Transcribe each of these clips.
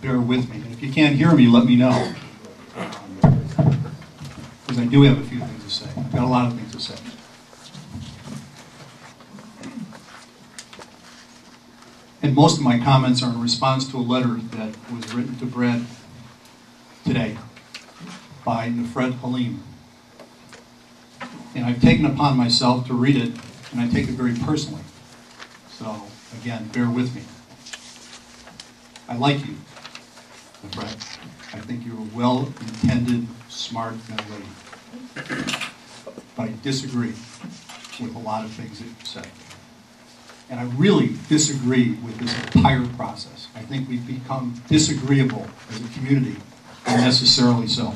bear with me. And if you can't hear me, let me know. Because I do have a few things to say. I've got a lot of things to say. And most of my comments are in response to a letter that was written to Brad today by Nefred Halim. And I've taken upon myself to read it, and I take it very personally. So, again, bear with me. I like you, Nefred. I think you're a well-intended, smart young lady. But I disagree with a lot of things that you say. And I really disagree with this entire process. I think we've become disagreeable as a community, unnecessarily so.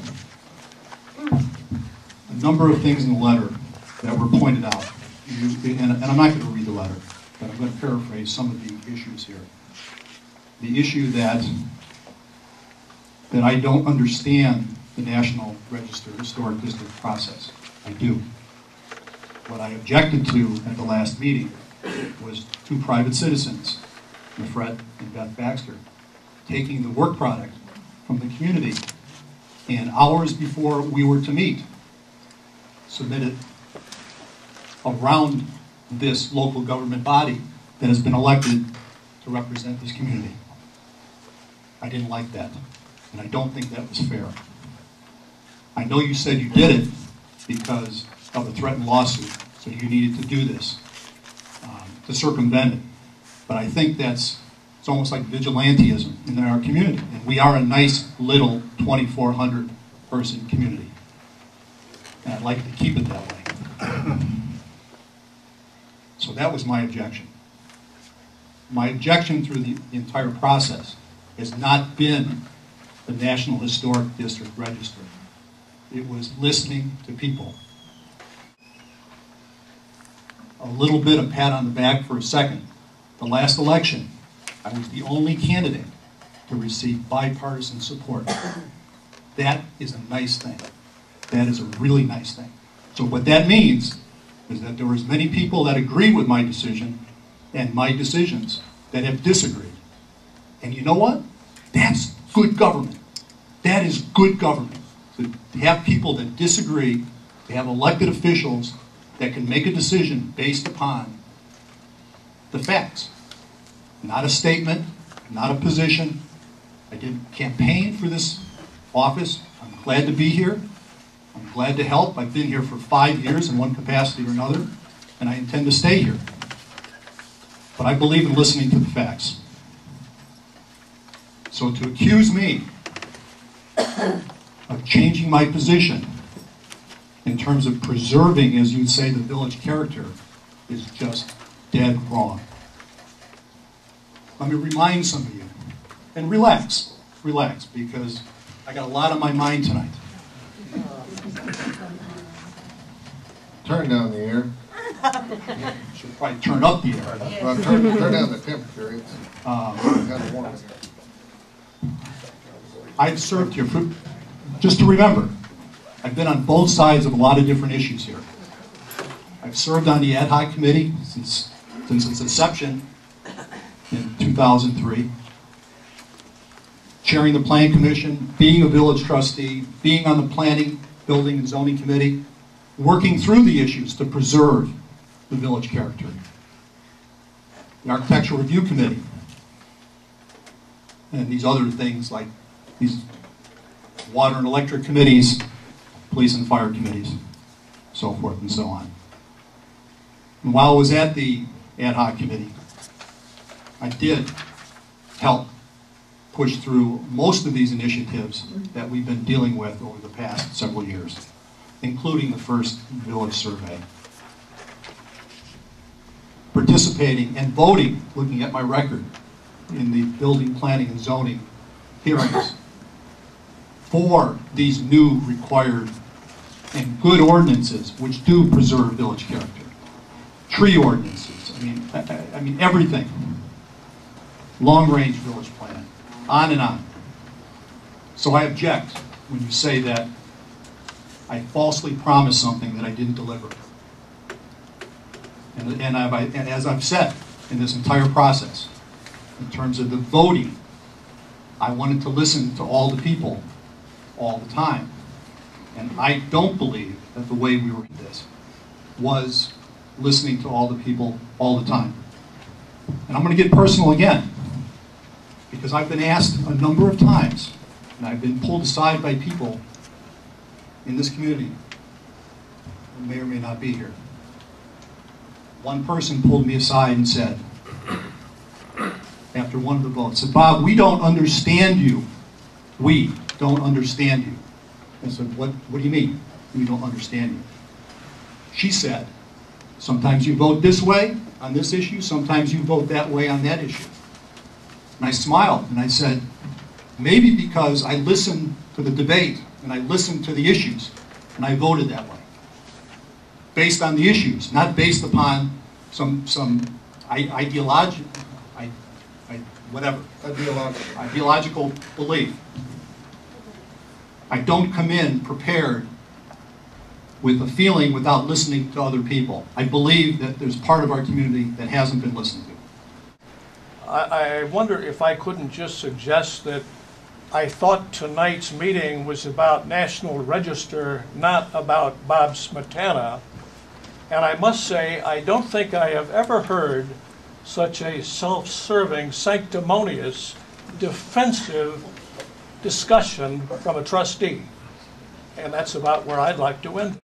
A number of things in the letter that were pointed out, and I'm not going to read the letter, but I'm going to paraphrase some of the issues here. The issue that I don't understand the National Register Historic District process. I do. What I objected to at the last meeting was two private citizens, Nefred and Beth Baxter, taking the work product from the community and hours before we were to meet, submitted around this local government body that has been elected to represent this community. I didn't like that, and I don't think that was fair. I know you said you did it because of a threatened lawsuit, so you needed to do this to circumvent it. But I think it's almost like vigilantism in our community, and we are a nice little 2,400 person community, and I'd like to keep it that way. So that was my objection. My objection through the entire process has not been the National Historic District Register. It was listening to people. A little bit of pat on the back for a second. The last election, I was the only candidate to receive bipartisan support. That is a nice thing. That is a really nice thing. So what that means is that there was many people that agree with my decision and my decisions that have disagreed. And you know what? That's good government. That is good government. To have people that disagree, to have elected officials that can make a decision based upon the facts. Not a statement, not a position. I didn't campaign for this office. I'm glad to be here. I'm glad to help. I've been here for 5 years in one capacity or another, and I intend to stay here. But I believe in listening to the facts. So to accuse me of changing my position in terms of preserving, as you'd say, the village character is just dead wrong. Let me remind some of you, and relax, because I got a lot on my mind tonight. Turn down the air. Should probably turn up the air. Well, turn down the temperature. It's kind of warm. I've served here for, just to remember, I've been on both sides of a lot of different issues here. I've served on the ad hoc committee since its inception in 2003, chairing the planning commission, being a village trustee, being on the planning, building, and zoning committee, working through the issues to preserve the village character. The architectural review committee, and these other things like these water and electric committees, police and fire committees, so forth and so on. And while I was at the ad hoc committee, I did help push through most of these initiatives that we've been dealing with over the past several years, including the first village survey. Participating and voting, looking at my record, in the building, planning, and zoning hearings for these new required and good ordinances which do preserve village character. Tree ordinances, I mean everything. Long-range village plan, on and on. So I object when you say that I falsely promised something that I didn't deliver. And as I've said in this entire process, in terms of the voting I wanted to listen to all the people all the time. And I don't believe that the way we were in this was listening to all the people all the time. And I'm going to get personal again, because I've been asked a number of times, and I've been pulled aside by people in this community who may or may not be here. One person pulled me aside and said, after one of the votes, said, "Bob, we don't understand you. We don't understand you." I said, what do you mean, we don't understand you? She said, "Sometimes you vote this way on this issue, sometimes you vote that way on that issue." And I smiled and I said, maybe because I listened to the debate and I listened to the issues and I voted that way. Based on the issues, not based upon some ideological belief. I don't come in prepared with a feeling without listening to other people. I believe that there's part of our community that hasn't been listened to. I wonder if I couldn't just suggest that I thought tonight's meeting was about National Register, not about Bob Smietana. And I must say, I don't think I have ever heard such a self-serving, sanctimonious, defensive discussion from a trustee. And that's about where I'd like to end.